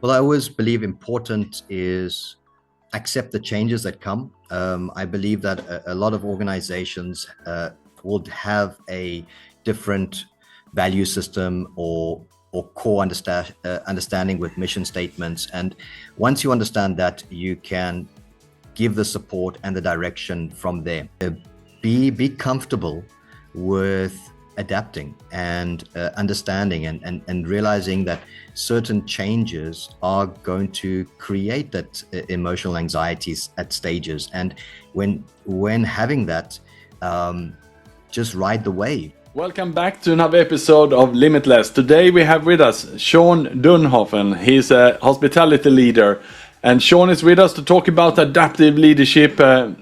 Well, I always believe important is accept the changes that come. I believe that a lot of organizations would have a different value system or core understanding with mission statements. And once you understand that, you can give the support and the direction from there. Be comfortable with adapting and understanding and realizing that certain changes are going to create that emotional anxieties at stages. And when having that, just ride the wave. Welcome back to another episode of Limitless. Today we have with us Shaun Dünhofen. He's a hospitality leader. And Shaun is with us to talk about adaptive leadership,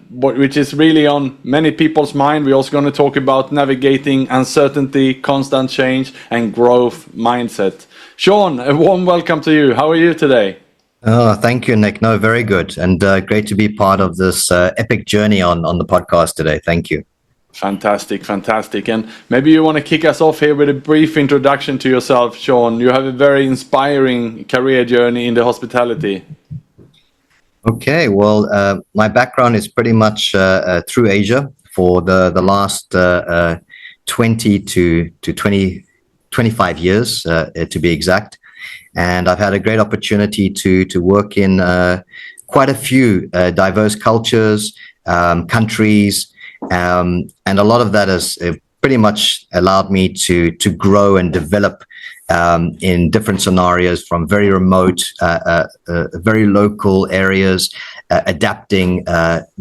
which is really on many people's mind. We're also going to talk about navigating uncertainty, constant change, and growth mindset. Shaun, a warm welcome to you. How are you today? Oh, thank you, Nick. No, very good. And great to be part of this epic journey on the podcast today. Thank you. Fantastic. And maybe you want to kick us off here with a brief introduction to yourself, Shaun. You have a very inspiring career journey in the hospitality. Okay, well, my background is pretty much through Asia for the last 20 to 25 years, to be exact. And I've had a great opportunity to work in quite a few diverse cultures, countries, and a lot of that has pretty much allowed me to grow and develop in different scenarios, from very remote, very local areas, adapting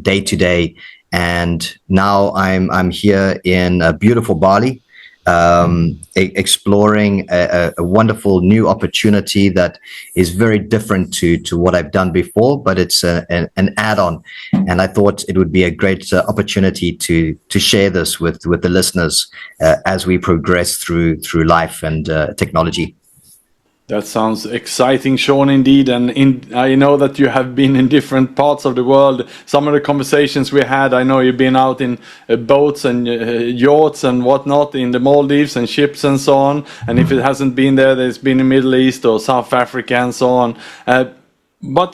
day to day. And now I'm here in beautiful Bali, exploring a wonderful new opportunity that is very different to what I've done before, but it's an add-on. And I thought it would be a great opportunity to share this with the listeners as we progress through life and technology. That sounds exciting, Shaun, indeed. And I know that you have been in different parts of the world. Some of the conversations we had, I know you've been out in boats and yachts and whatnot in the Maldives and ships and so on. And if it hasn't been there, there's been in Middle East or South Africa and so on. But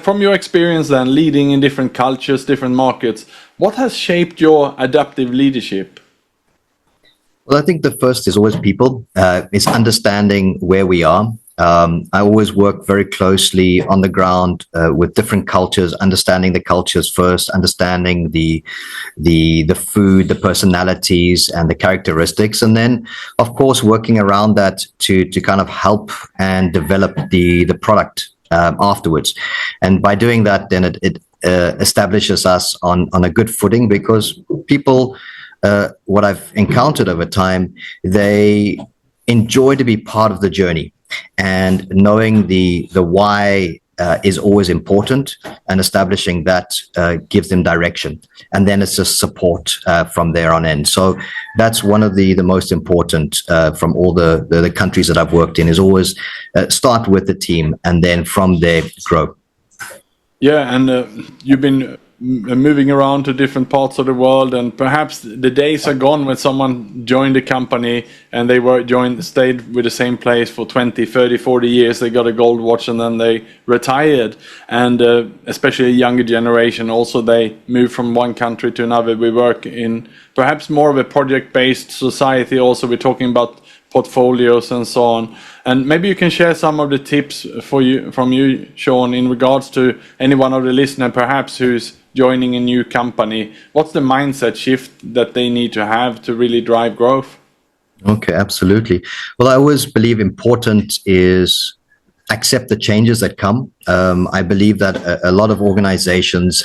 from your experience then, leading in different cultures, different markets, what has shaped your adaptive leadership? Well, I think the first is always people. It's understanding where we are. I always work very closely on the ground with different cultures, understanding the cultures first, understanding the food, the personalities, and the characteristics, and then, of course, working around that to kind of help and develop the product afterwards. And by doing that, then it establishes us on a good footing, because people. What I've encountered over time, they enjoy to be part of the journey, and knowing the why is always important, and establishing that gives them direction, and then it's just support from there on in. So that's one of the most important from all the countries that I've worked in, is always start with the team and then from there grow. Yeah, and you've been moving around to different parts of the world, and perhaps the days are gone when someone joined the company and they stayed with the same place for 20, 30, 40 years. They got a gold watch and then they retired. And especially a younger generation, also they move from one country to another. We work in perhaps more of a project-based society. Also, we're talking about portfolios and so on. And maybe you can share some of the tips from you, Shaun, in regards to any one of the listeners perhaps who's joining a new company. What's the mindset shift that they need to have to really drive growth? Okay, absolutely. Well, I always believe important is accept the changes that come. I believe that a lot of organizations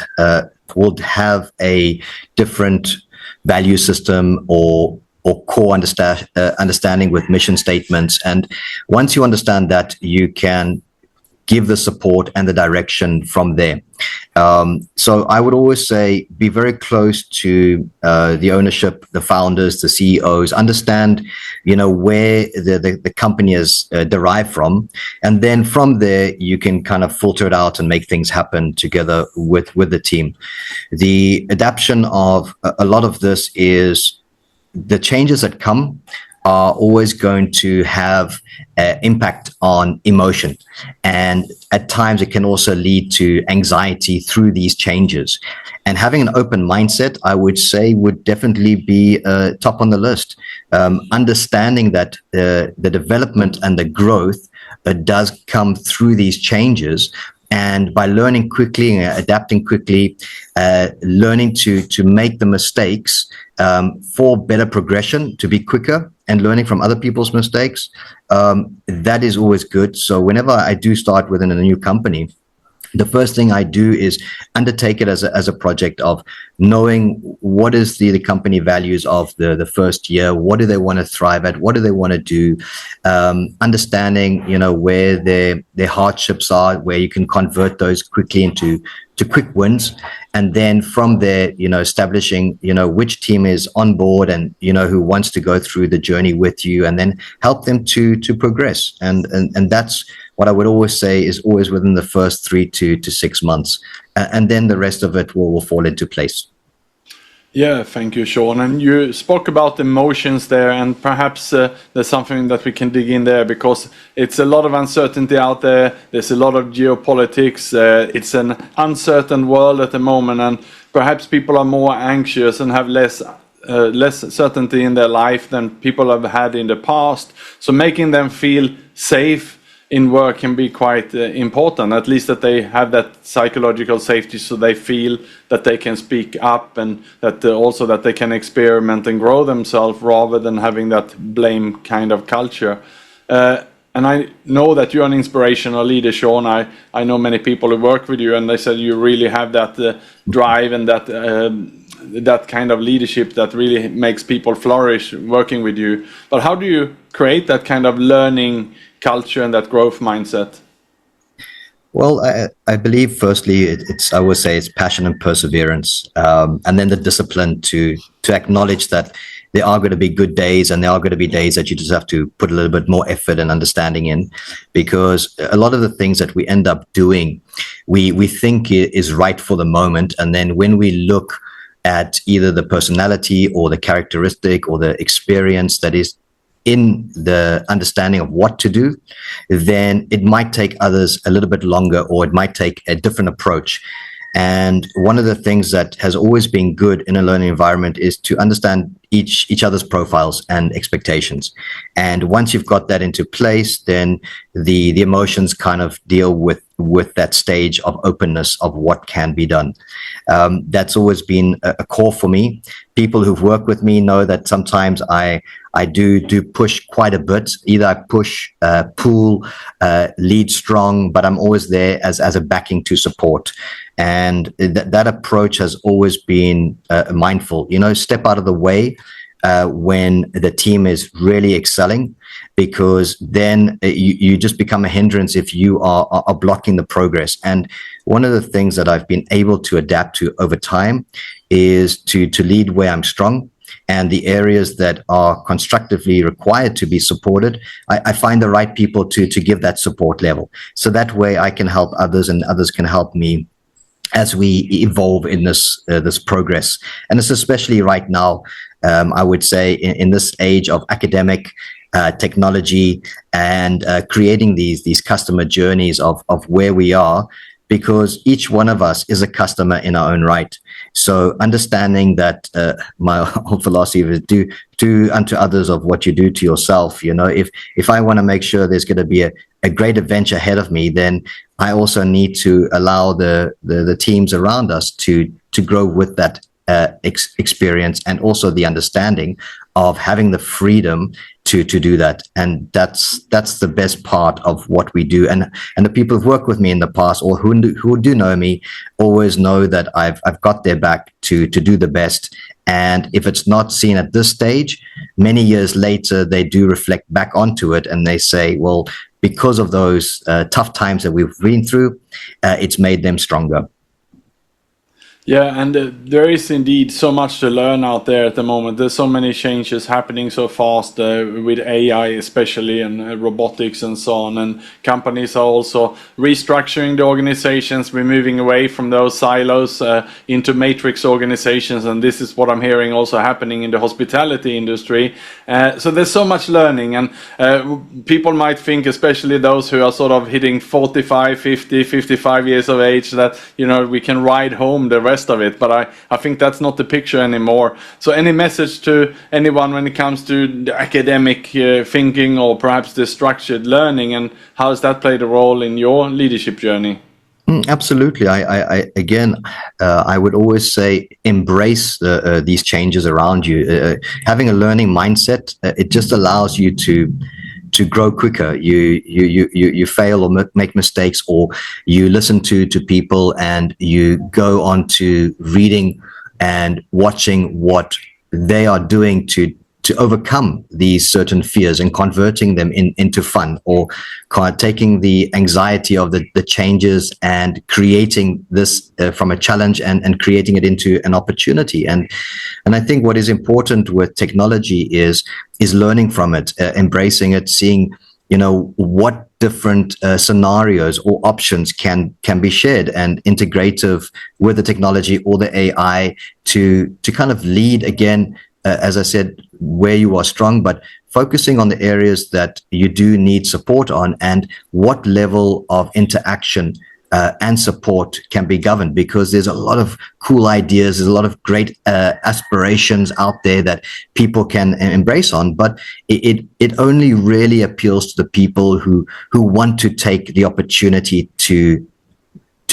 would have a different value system or core understanding with mission statements. And once you understand that, you can give the support and the direction from there. So I would always say, be very close to the ownership, the founders, the CEOs, understand, where the company is derived from. And then from there, you can kind of filter it out and make things happen together with the team. The adaptation of a lot of this is the changes that come are always going to have impact on emotion. And at times it can also lead to anxiety through these changes. And having an open mindset, I would say, would definitely be top on the list. Understanding that the development and the growth does come through these changes. And by learning quickly and adapting quickly, learning to make the mistakes for better progression, to be quicker and learning from other people's mistakes, that is always good. So whenever I do start within a new company, the first thing I do is undertake it as a project of knowing what is the company values of the first year. What do they want to thrive at? What do they want to do? Understanding, where their hardships are, where you can convert those quickly into quick wins. And then from there, establishing, which team is on board and, who wants to go through the journey with you, and then help them to progress. And that's what I would always say is always within the first 3 to 6 months. And then the rest of it will fall into place. Yeah, thank you, Shaun. And you spoke about emotions there, and perhaps there's something that we can dig in there, because it's a lot of uncertainty out there. There's a lot of geopolitics. It's an uncertain world at the moment, and perhaps people are more anxious and have less certainty in their life than people have had in the past. So making them feel safe in work can be quite important, at least that they have that psychological safety, so they feel that they can speak up, and that also that they can experiment and grow themselves, rather than having that blame kind of culture. And I know that you're an inspirational leader, Shaun. I know many people who work with you, and they said you really have that drive and that kind of leadership that really makes people flourish working with you. But how do you create that kind of learning culture and that growth mindset? Well, I believe firstly, I would say it's passion and perseverance, and then the discipline to acknowledge that there are going to be good days, and there are going to be days that you just have to put a little bit more effort and understanding in, because a lot of the things that we end up doing, we think is right for the moment, and then when we look at either the personality or the characteristic or the experience that is in the understanding of what to do, then it might take others a little bit longer, or it might take a different approach. And one of the things that has always been good in a learning environment is to understand each other's profiles and expectations. And once you've got that into place, then the emotions kind of deal with that stage of openness of what can be done. That's always been a core for me. People who've worked with me know that sometimes I do push quite a bit. Either I push, pull, lead strong, but I'm always there as a backing to support. And that approach has always been mindful. Step out of the way when the team is really excelling, because then you just become a hindrance if you are blocking the progress. And one of the things that I've been able to adapt to over time is to lead where I'm strong, and the areas that are constructively required to be supported, I find the right people to give that support level. So that way I can help others, and others can help me as we evolve in this progress. And it's especially right now, I would say, in this age of academic technology and creating these customer journeys of where we are, because each one of us is a customer in our own right. So understanding that my whole philosophy is do unto others of what you do to yourself. If I want to make sure there's going to be a great adventure ahead of me, then I also need to allow the teams around us to grow with that experience, and also the understanding of having the freedom to do that. And that's the best part of what we do. And the people who've worked with me in the past, or who do know me, always know that I've got their back to do the best. And if it's not seen at this stage, many years later, they do reflect back onto it, and they say, well, because of those tough times that we've been through, it's made them stronger. Yeah, and there is indeed so much to learn out there at the moment. There's so many changes happening so fast with AI, especially, and robotics and so on. And companies are also restructuring the organizations. We're moving away from those silos into matrix organizations, and this is what I'm hearing also happening in the hospitality industry. So there's so much learning, and people might think, especially those who are sort of hitting 45, 50, 55 years of age, that we can ride home the rest of it, but I think that's not the picture anymore. So any message to anyone when it comes to the academic thinking, or perhaps the structured learning, and how has that played a role in your leadership journey? Absolutely. I would always say embrace these changes around you. Having a learning mindset, it just allows you to grow quicker. You fail or make mistakes, or you listen to people, and you go on to reading and watching what they are doing to overcome these certain fears and converting them into fun, or taking the anxiety of the changes and creating this from a challenge and creating it into an opportunity. And I think what is important with technology is learning from it, embracing it, seeing what different scenarios or options can be shared and integrative with the technology or the AI to kind of lead again, as I said, where you are strong, but focusing on the areas that you do need support on, and what level of interaction and support can be governed, because there's a lot of cool ideas, there's a lot of great aspirations out there that people can embrace on, but it only really appeals to the people who want to take the opportunity to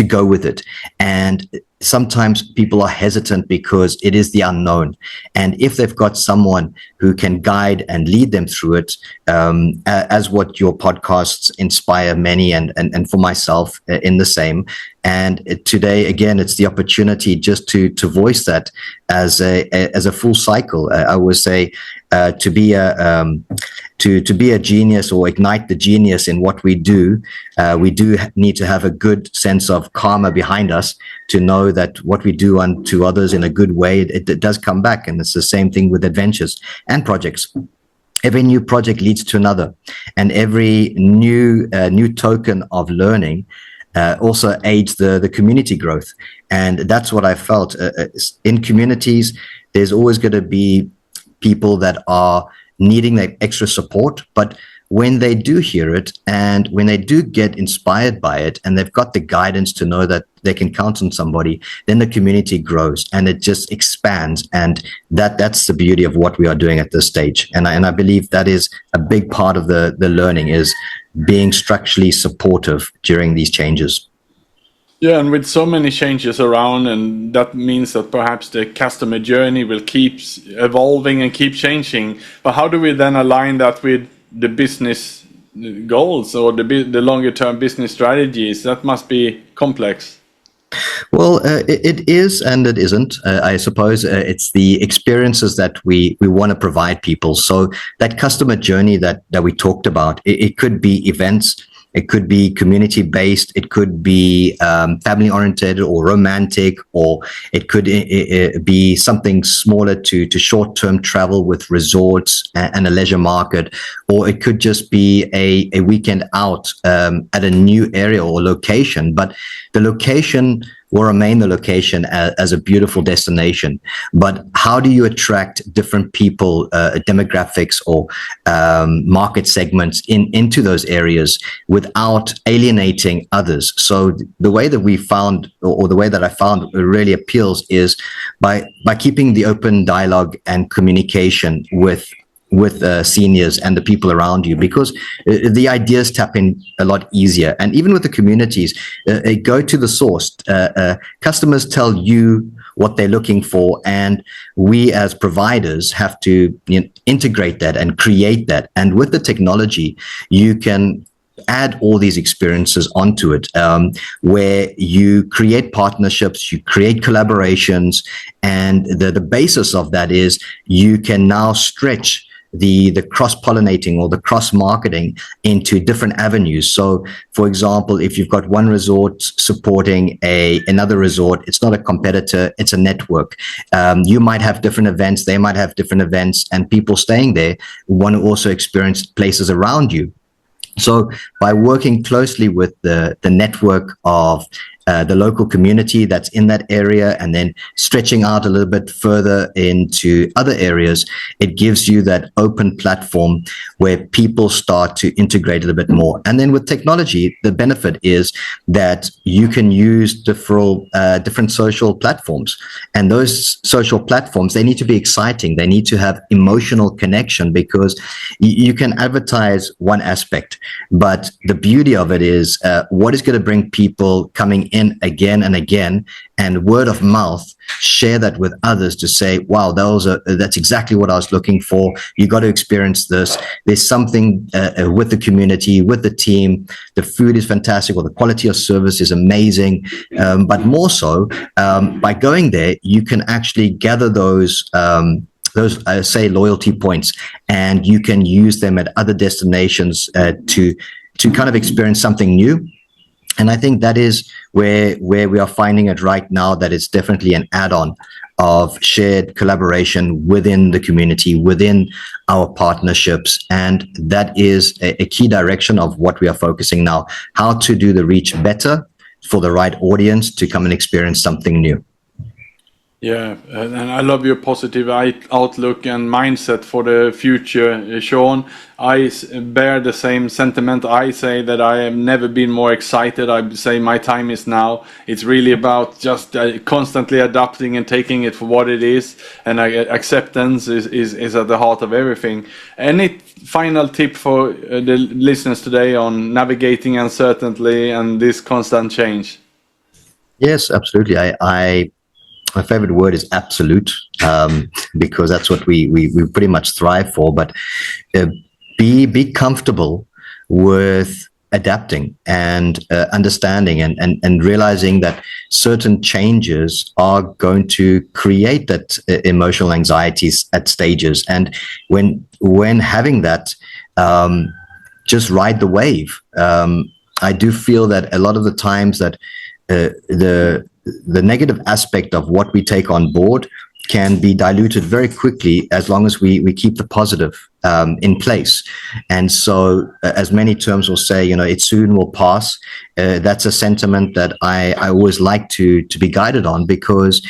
go with it. And sometimes people are hesitant because it is the unknown. And if they've got someone who can guide and lead them through it, as what your podcasts inspire many, and for myself in the same. And today, again, it's the opportunity just to voice that as a full cycle. I would say to be a genius, or ignite the genius in what we do need to have a good sense of karma behind us, to know that what we do unto others in a good way, it does come back. And it's the same thing with adventures and projects. Every new project leads to another, and every new token of learning also aids the community growth. And that's what I felt. In communities, there's always going to be people that are needing that extra support, but when they do hear it, and when they do get inspired by it, and they've got the guidance to know that they can count on somebody, then the community grows and it just expands. And that's the beauty of what we are doing at this stage. And I believe that is a big part of the learning, is being structurally supportive during these changes. Yeah, and with so many changes around, and that means that perhaps the customer journey will keep evolving and keep changing. But how do we then align that with the business goals, or the longer term business strategies? That must be complex. Well, it is and it isn't. I suppose it's the experiences that we want to provide people. So that customer journey that we talked about, it could be events, it could be community based, it could be family oriented or romantic, or it could be something smaller to short term travel with resorts and a leisure market, or it could just be a weekend out at a new area or location. But the location will remain the location as a beautiful destination. But how do you attract different people, demographics, or market segments into those areas without alienating others? So the way that we found, or the way that I found really appeals, is by keeping the open dialogue and communication with seniors and the people around you, because the ideas tap in a lot easier. And even with the communities, go to the source. Customers tell you what they're looking for, and we as providers have to integrate that and create that. And with the technology, you can add all these experiences onto it, where you create partnerships, you create collaborations, and the basis of that is you can now stretch the cross-pollinating or the cross-marketing into different avenues. So, for example, if you've got one resort supporting another resort, it's not a competitor, it's a network. You might have different events, they might have different events, and people staying there want to also experience places around you. So by working closely with the network of the local community that's in that area, and then stretching out a little bit further into other areas, it gives you that open platform where people start to integrate a little bit more. And then with technology, the benefit is that you can use different social platforms. And those social platforms, they need to be exciting. They need to have emotional connection, because you can advertise one aspect, but the beauty of it is what is going to bring people coming in again and again, and word of mouth, share that with others to say, wow, that's exactly what I was looking for. You got to experience this. There's something with the community, with the team. The food is fantastic, or the quality of service is amazing. But more so, by going there, you can actually gather those say loyalty points, and you can use them at other destinations to kind of experience something new. And I think that is where we are finding it right now, that it's definitely an add-on of shared collaboration within the community, within our partnerships. And that is a key direction of what we are focusing now, how to do the reach better for the right audience to come and experience something new. Yeah, and I love your positive outlook and mindset for the future, Shaun. I bear the same sentiment. I say that I have never been more excited. I say my time is now. It's really about just constantly adapting and taking it for what it is. And acceptance is at the heart of everything. Any final tip for the listeners today on navigating uncertainty and this constant change? Yes, absolutely. My favorite word is absolute, because that's what we pretty much thrive for. But be comfortable with adapting and understanding and realizing that certain changes are going to create that emotional anxieties at stages. And when having that, just ride the wave. I do feel that a lot of the times that the negative aspect of what we take on board can be diluted very quickly, as long as we keep the positive in place. And so, as many terms will say, it soon will pass. That's a sentiment that I always like to be guided on, because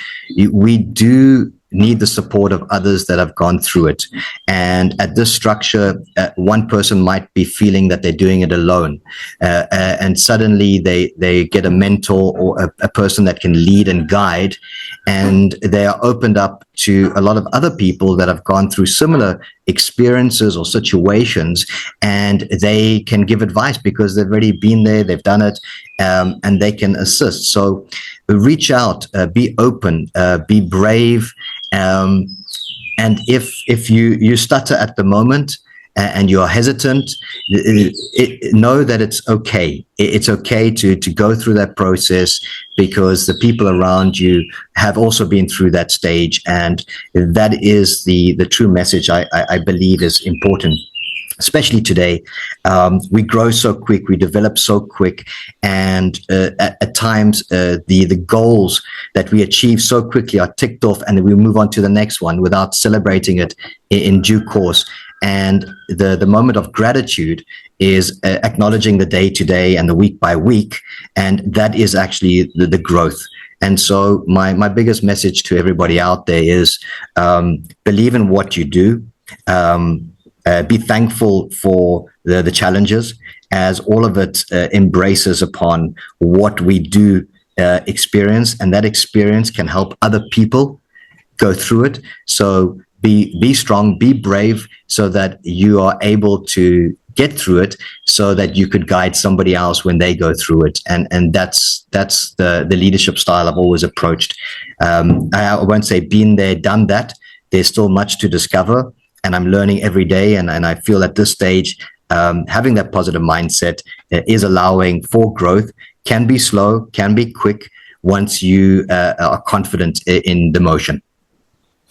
we do need the support of others that have gone through it. And at this structure, one person might be feeling that they're doing it alone. And suddenly they get a mentor or a person that can lead and guide. And they are opened up to a lot of other people that have gone through similar experiences or situations. And they can give advice because they've already been there, they've done it, and they can assist. So reach out, be open, be brave. And if you stutter at the moment and you're hesitant, know that it's okay. It's okay to go through that process, because the people around you have also been through that stage. And that is the true message I believe is important. Especially today, we grow so quick, we develop so quick, and at times the goals that we achieve so quickly are ticked off, and then we move on to the next one without celebrating it in due course. And the moment of gratitude is acknowledging the day to day and the week by week, and that is actually the growth. And so my biggest message to everybody out there is believe in what you do. Be thankful for the challenges, as all of it embraces upon what we do experience, and that experience can help other people go through it. So be strong, be brave, so that you are able to get through it, so that you could guide somebody else when they go through it. And that's the leadership style I've always approached. I won't say been there, done that. There's still much to discover, and I'm learning every day. And I feel at this stage, having that positive mindset is allowing for growth. Can be slow, can be quick, once you are confident in the motion.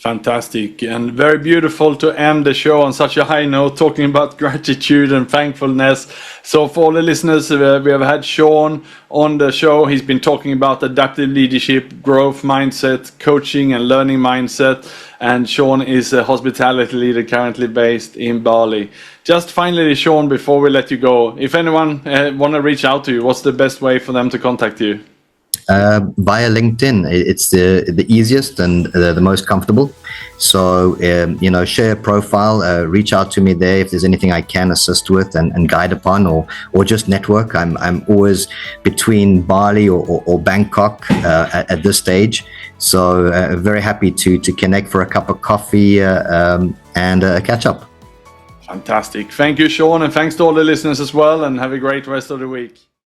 Fantastic, and very beautiful to end the show on such a high note, talking about gratitude and thankfulness. So for all the listeners, we have had Shaun on the show. He's been talking about adaptive leadership, growth mindset, coaching and learning mindset. And Shaun is a hospitality leader currently based in Bali. Just finally, Shaun, before we let you go, if anyone want to reach out to you, what's the best way for them to contact you? Via LinkedIn. It's the easiest and the most comfortable. So, share a profile, reach out to me there if there's anything I can assist with and guide upon, or just network. I'm always between Bali or Bangkok at this stage. So very happy to connect for a cup of coffee and catch up. Fantastic. Thank you, Shaun, and thanks to all the listeners as well, and have a great rest of the week.